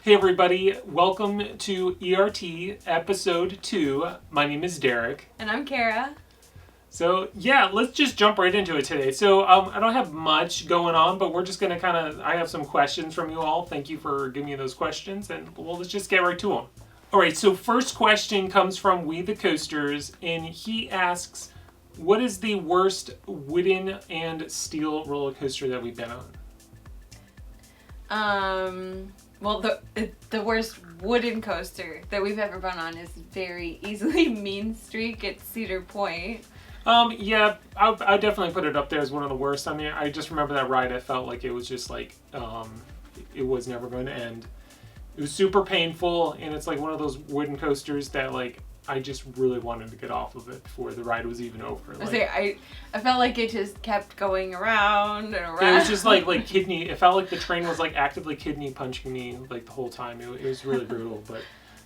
Hey everybody, welcome to ERT episode 2. My name is Derrick. And I'm Kara. So yeah, let's just jump right into it today. So I don't have much going on, but we're just going to I have some questions from you all. Thank you for giving me those questions, and let's just get right to them. Alright, so first question comes from We the Coasters, and he asks, what is the worst wooden and steel roller coaster that we've been on? Well, the worst wooden coaster that we've ever been on is very easily Mean Streak at Cedar Point. Yeah, I definitely put it up there as one of the worst. I mean, I just remember that ride. I felt like it was just like, it was never going to end. It was super painful, and it's like one of those wooden coasters that like, I just really wanted to get off of it before the ride was even over. I felt like it just kept going around and around. It was just like kidney. It felt like the train was like actively kidney punching me like the whole time. It was really brutal, but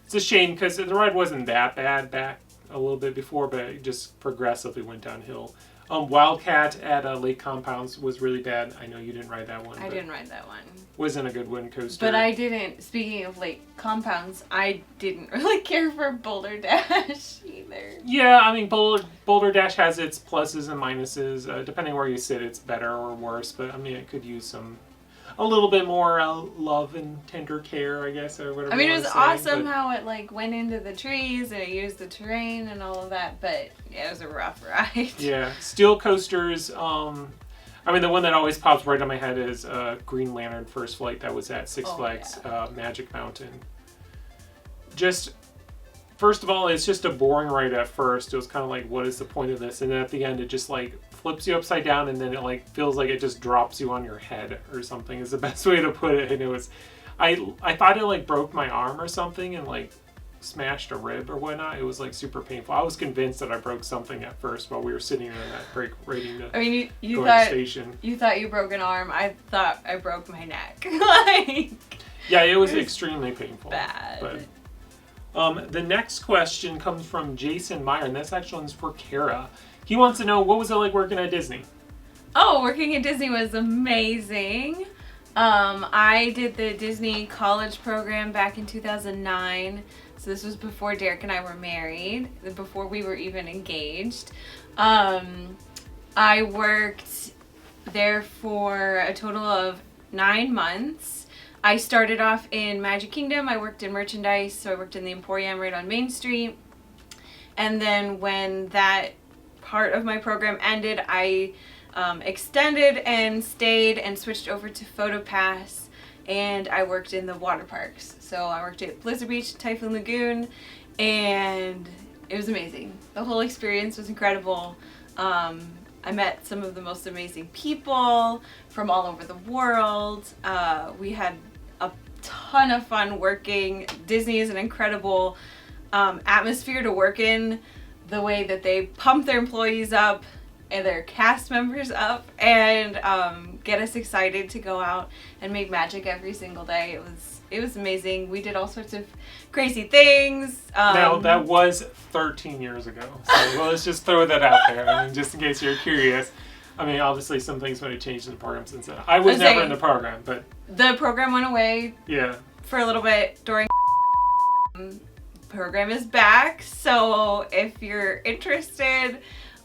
it's a shame because the ride wasn't that bad back a little bit before, but it just progressively went downhill. Wildcat at Lake Compounds was really bad. I know you didn't ride that one. I didn't ride that one. Wasn't a good wooden coaster. But I didn't, speaking of Lake Compounds, I didn't really care for Boulder Dash either. Yeah, I mean, Boulder Dash has its pluses and minuses. Depending where you sit, it's better or worse. But I mean, it could use a little bit more love and tender care, I guess, or whatever. I mean, it was awesome how it like went into the trees and it used the terrain and all of that, but yeah, it was a rough ride. Yeah, steel coasters. I mean, the one that always pops right in my head is Green Lantern First Flight that was at Six Flags Magic Mountain. Just, first of all, it's just a boring ride at first. It was kind of like, what is the point of this? And then at the end, it just like flips you upside down, and then it like feels like it just drops you on your head or something is the best way to put it. And it was, I thought it like broke my arm or something and like smashed a rib or whatnot. It was like super painful. I was convinced that I broke something at first while we were sitting in that break waiting to you go to the station. You thought you broke an arm. I thought I broke my neck. Yeah, it was extremely painful. Bad. But the next question comes from Jason Meyer, and this actually one's for Kara. He wants to know, what was it like working at Disney? Oh, working at Disney was amazing. I did the Disney college program back in 2009. So this was before Derrick and I were married, before we were even engaged. I worked there for a total of 9 months. I started off in Magic Kingdom. I worked in merchandise, so I worked in the Emporium right on Main Street. And then when that part of my program ended, I extended and stayed and switched over to PhotoPass. And I worked in the water parks. So I worked at Blizzard Beach, Typhoon Lagoon, and it was amazing. The whole experience was incredible. I met some of the most amazing people from all over the world. We had a ton of fun working. Disney is an incredible atmosphere to work in. The way that they pump their employees up and their cast members up and get us excited to go out and make magic every single day. It was amazing. We did all sorts of crazy things. Now, that was 13 years ago. So well, let's just throw that out there. I mean, just in case you're curious. I mean, obviously some things might have changed in the program since then. I was never in the program, but... The program went away for a little bit during... program is back, so if you're interested...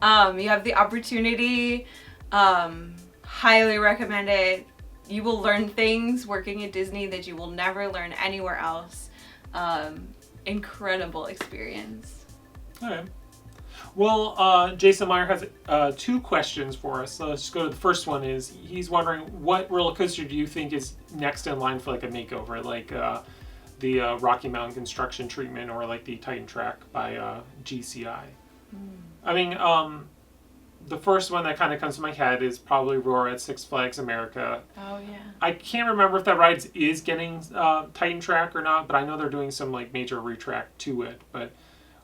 you have the opportunity, highly recommend it. You will learn things working at Disney that you will never learn anywhere else. Incredible experience. Okay. Well, Jason Meyer has 2 questions for us. So let's just go to the first one. He's wondering, what roller coaster do you think is next in line for like a makeover, like the Rocky Mountain construction treatment or like the Titan Track by GCI? I mean, the first one that kind of comes to my head is probably Roar at Six Flags America. Oh, yeah. I can't remember if that ride is getting Titan Track or not, but I know they're doing some like major retrack to it. But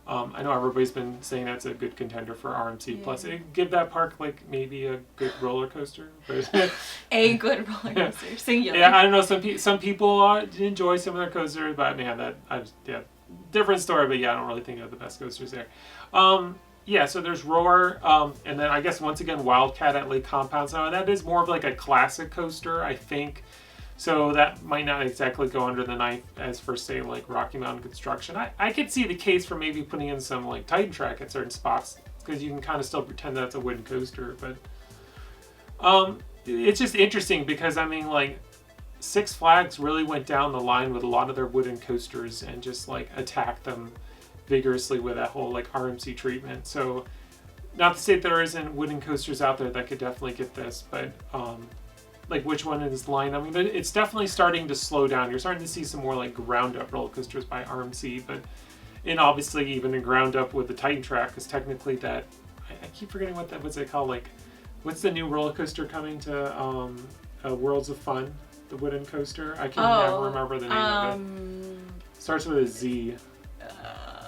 I know everybody's been saying that's a good contender for RMC. Yeah. Plus, give that park like maybe a good roller coaster. But a good roller coaster, singular. Yeah, I don't know. Some people enjoy some of their coasters, but man, different story. But yeah, I don't really think they're the best coasters there. Yeah, so there's Roar, and then I guess once again Wildcat at Lake Compounds. Now that is more of like a classic coaster, I think. So that might not exactly go under the knife as for, say, like Rocky Mountain Construction. I could see the case for maybe putting in some like Titan track at certain spots because you can kind of still pretend that's a wooden coaster. But it's just interesting because, I mean, like, Six Flags really went down the line with a lot of their wooden coasters and just like attacked them vigorously with that whole like RMC treatment. So not to say that there isn't wooden coasters out there that could definitely get this, but like which one in this line? I mean, it's definitely starting to slow down. You're starting to see some more like ground up roller coasters by RMC, but and obviously even in ground up with the Titan track, because technically that I keep forgetting what's it called? Like, what's the new roller coaster coming to Worlds of Fun? The wooden coaster. I can never remember the name of it. Starts with a Z,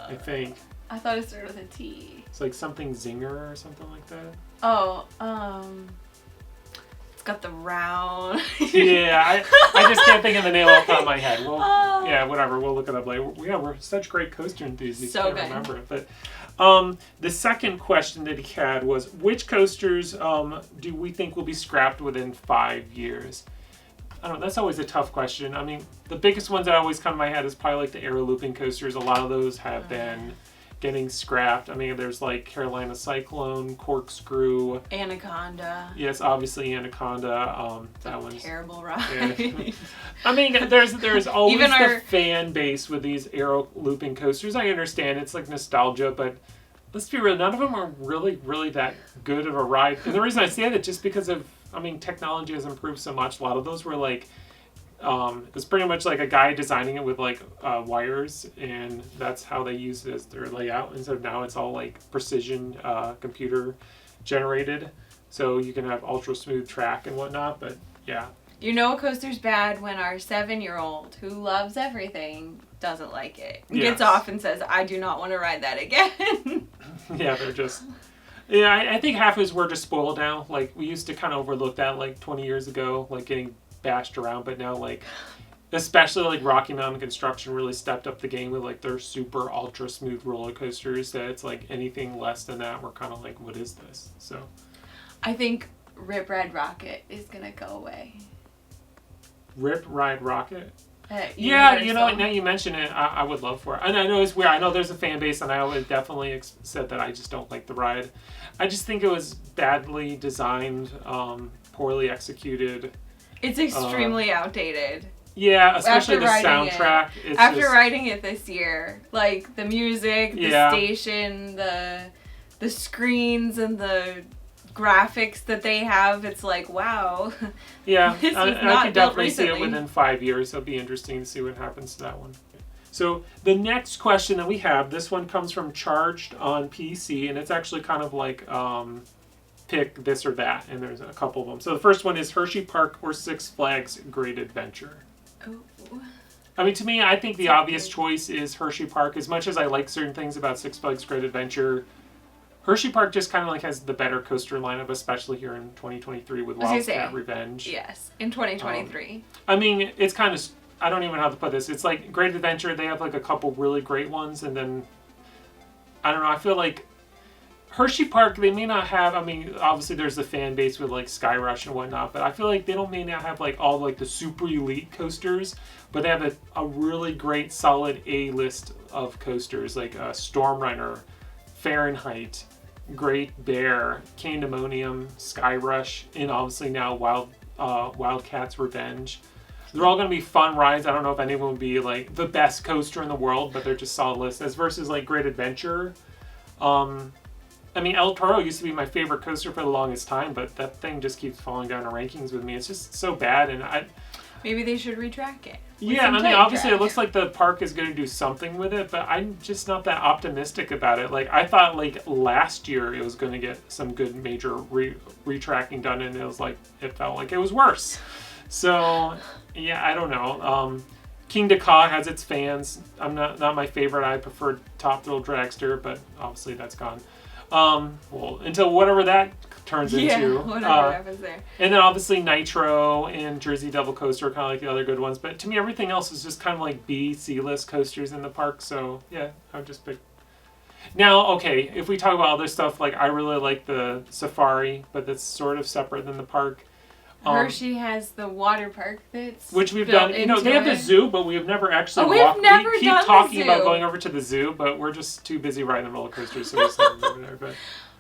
I think. I thought it started with a T. It's like something Zinger or something like that. Oh, it's got the round. Yeah, I just can't think of the name off the top of my head. Well, yeah, whatever. We'll look it up later. Yeah, we're such great coaster enthusiasts. So I can't remember it. But the second question that he had was, which coasters do we think will be scrapped within 5 years? I don't know, that's always a tough question. I mean, the biggest ones that always come to my head is probably like the aero looping coasters. A lot of those have been getting scrapped. I mean, there's like Carolina Cyclone, Corkscrew, Anaconda. Yes, obviously Anaconda. That one's terrible ride. Yeah. I mean, there's always even the fan base with these aero looping coasters. I understand it's like nostalgia, but let's be real, none of them are really that good of a ride. And the reason I say that just because of, I mean, technology has improved so much. A lot of those were like, it's pretty much like a guy designing it with like wires, and that's how they use it as their layout. And so now it's all like precision computer generated, so you can have ultra smooth track and whatnot. But yeah, you know, a coaster's bad when our 7-year-old who loves everything doesn't like it. Yes. Gets off and says, "I do not want to ride that again." Yeah, they're just. Yeah, I think half of us were just spoiled now. Like, we used to kind of overlook that, like, 20 years ago, like, getting bashed around. But now, like, especially, like, Rocky Mountain Construction really stepped up the game with, like, their super ultra smooth roller coasters. That it's, like, anything less than that, we're kind of like, what is this? So, I think Rip Ride Rocket is going to go away. Rip Ride Rocket? Yeah, you know, now you mention it, I would love for it. And I know it's weird. I know there's a fan base, and I would definitely said that I just don't like the ride. I just think it was badly designed, poorly executed. It's extremely outdated. Yeah, especially the soundtrack. After writing it this year, like the music, the station, the screens, and the graphics that they have, it's like, wow. Yeah, I could definitely see it within 5 years. It'll be interesting to see what happens to that one. So the next question that we have, this one comes from Charged on PC, and it's actually kind of like pick this or that, and there's a couple of them. So the first one is Hersheypark or Six Flags Great Adventure. Oh. I mean, to me, I think the obvious choice is Hersheypark. As much as I like certain things about Six Flags Great Adventure, Hersheypark just kind of like has the better coaster lineup, especially here in 2023 with Wildcat Revenge. Yes, in 2023. I mean, it's kind of, I don't even know how to put this. It's like Great Adventure, they have like a couple really great ones, and then, I don't know, I feel like Hersheypark, they may not have, I mean, obviously there's the fan base with like Sky Rush and whatnot, but I feel like they may not have like all like the super elite coasters, but they have a really great solid A-list of coasters like Stormrunner, Fahrenheit, Great Bear, Candemonium, Sky Rush, and obviously now Wildcat's Revenge. They're all going to be fun rides. I don't know if any of them would be like the best coaster in the world, but they're just solid lists. As versus like Great Adventure. I mean, El Toro used to be my favorite coaster for the longest time, but that thing just keeps falling down the rankings with me. It's just so bad, and maybe they should retrack it. Yeah, I mean, obviously it looks like the park is going to do something with it, but I'm just not that optimistic about it. Like, I thought, like, last year it was going to get some good major retracking done, and it felt like it was worse. So, yeah, I don't know. King Dakar has its fans. I'm not my favorite. I prefer Top Thrill Dragster, but obviously that's gone. Well, until whatever that turns into. Whatever happens there. And then obviously Nitro and Jersey Devil Coaster are kind of like the other good ones. But to me, everything else is just kind of like B, C-list coasters in the park. So, yeah, I would just pick. Now, okay, if we talk about other stuff, like I really like the Safari, but that's sort of separate than the park. Hershey has the water park that's which we've built done. You know, they have the zoo, but we have never actually we've never we keep done the talking about zoo. going over to the zoo, but we're just too busy riding the roller coasters, so we just haven't been there.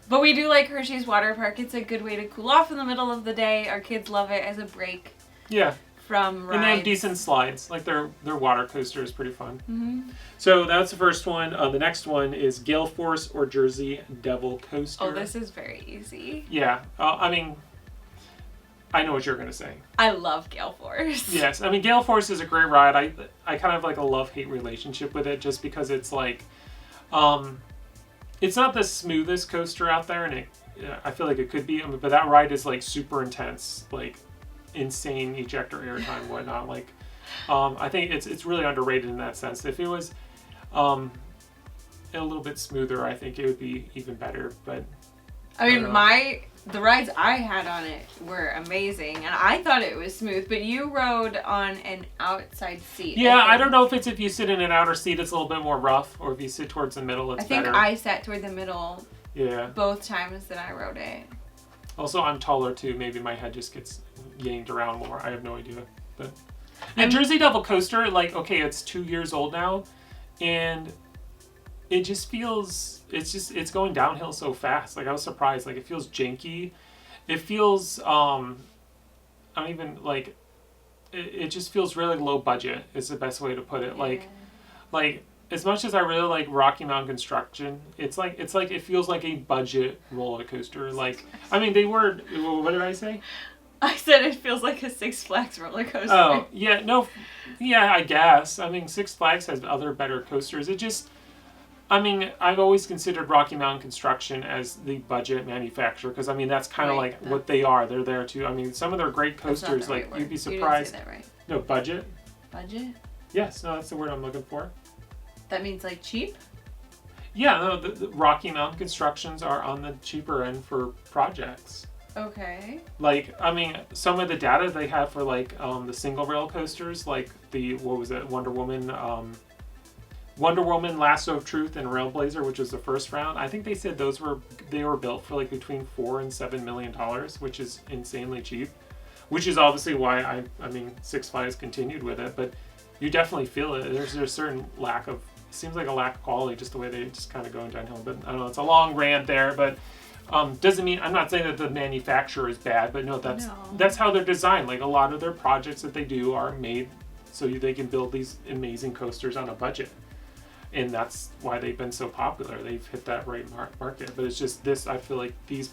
But we do like Hershey's water park. It's a good way to cool off in the middle of the day. Our kids love it as a break. Yeah. From rides. And they have decent slides. Like their water coaster is pretty fun. Mm-hmm. So that's the first one. The next one is GaleForce or Jersey Devil Coaster. Oh, this is very easy. Yeah. I mean, I know what you're going to say. I love GaleForce. Yes. I mean, GaleForce is a great ride. I kind of have like a love-hate relationship with it just because it's like, it's not the smoothest coaster out there, and I feel like it could be, but that ride is like super intense, like insane ejector airtime, whatnot. Like, I think it's really underrated in that sense. If it was a little bit smoother, I think it would be even better. But I mean, the rides I had on it were amazing, and I thought it was smooth. But you rode on an outside seat. Yeah, I don't know if you sit in an outer seat, it's a little bit more rough, or if you sit towards the middle, it's better. I sat toward the middle. Yeah. Both times that I rode it. Also, I'm taller too. Maybe my head just gets yanked around more. I have no idea. But yeah, Jersey Devil Coaster, like, okay, it's 2 years old now, and it just feels, it's going downhill so fast. Like, I was surprised. Like, it feels janky. It feels, I don't even, like, it just feels really low budget is the best way to put it. Yeah. Like, as much as I really like Rocky Mountain Construction, it feels like a budget roller coaster. Like, I mean, what did I say? I said it feels like a Six Flags roller coaster. Oh, yeah, no, yeah, I guess. I mean, Six Flags has other better coasters. It just, I mean, I've always considered Rocky Mountain Construction as the budget manufacturer because, I mean, that's kind of like what they are. They're there too. I mean, some of their great coasters, like, you'd be surprised. You didn't say that right. No, budget? Budget? Yes, no, that's the word I'm looking for. That means, like, cheap? Yeah, no, the Rocky Mountain Constructions are on the cheaper end for projects. Okay. Like, I mean, some of the data they have for, like, the single rail coasters, like what was it, Wonder Woman, Lasso of Truth, and Railblazer, which was the first round. I think they said they were built for, like, between $4 and $7 million, which is insanely cheap. Which is obviously why I mean, Six Flags continued with it, but you definitely feel it. There's a certain seems like a lack of quality, just the way they just kind of going downhill. But I don't know, it's a long rant there, but doesn't mean, I'm not saying that the manufacturer is bad, but no, that's how they're designed. Like, a lot of their projects that they do are made so they can build these amazing coasters on a budget. And that's why they've been so popular. They've hit that right market. But it's just this, I feel like these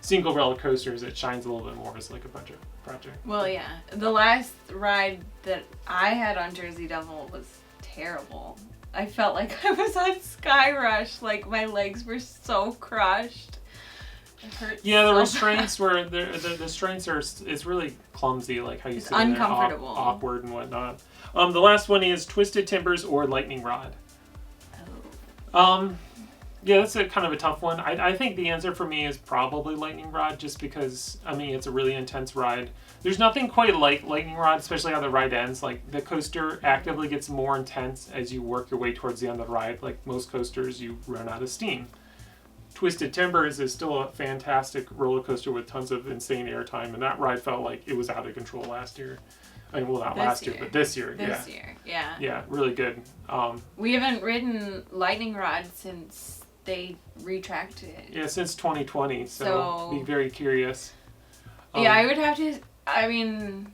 single rail coasters, it shines a little bit more as like a budget project. Well, yeah. The last ride that I had on Jersey Devil was terrible. I felt like I was on Sky Rush. Like, my legs were so crushed. It hurt. Yeah, the restraints were the restraints are, it's really clumsy, like how you sit in there, uncomfortable, awkward and whatnot. The last one is Twisted Timbers or Lightning Rod. Yeah, that's a kind of a tough one. I think the answer for me is probably Lightning Rod, just because, I mean, it's a really intense ride. There's nothing quite like Lightning Rod, especially how the ride ends. Like, the coaster actively gets more intense as you work your way towards the end of the ride. Like most coasters, you run out of steam. Twisted Timbers is still a fantastic roller coaster with tons of insane airtime, and that ride felt like it was out of control last year. I mean, well, not last year, but this year. This year, yeah. Yeah, really good. We haven't ridden Lightning Rod since they retracted it. Yeah, since 2020, so be very curious. Yeah, I would have to, I mean,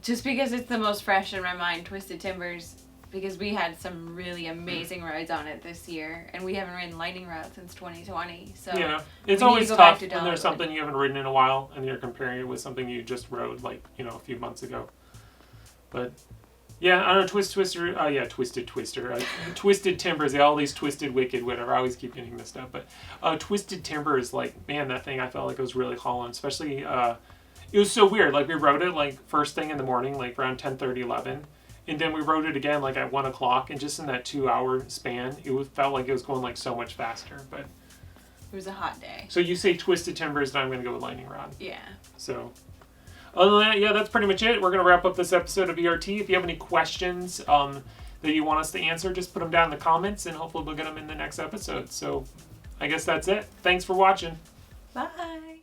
just because it's the most fresh in my mind, Twisted Timbers, because we had some really amazing rides on it this year, and we haven't ridden Lightning Rod since 2020, so... Yeah, it's always tough when there's something you haven't ridden in a while, and you're comparing it with something you just rode, like, you know, a few months ago. But... yeah, I don't know, Twisted Timbers, all these Twisted Wicked, whatever, I always keep getting mixed up, but Twisted Timbers, like, man, that thing, I felt like it was really hauling, especially, it was so weird, like, we rode it, like, first thing in the morning, like, around 10:30, 11, and then we rode it again, like, at 1 o'clock, and just in that 2-hour span, felt like it was going, like, so much faster, but... it was a hot day. So you say Twisted Timbers, and I'm going to go with Lightning Rod. Yeah. So... other than that, yeah, that's pretty much it. We're going to wrap up this episode of ERT. If you have any questions that you want us to answer, just put them down in the comments, and hopefully we'll get them in the next episode. So I guess that's it. Thanks for watching. Bye.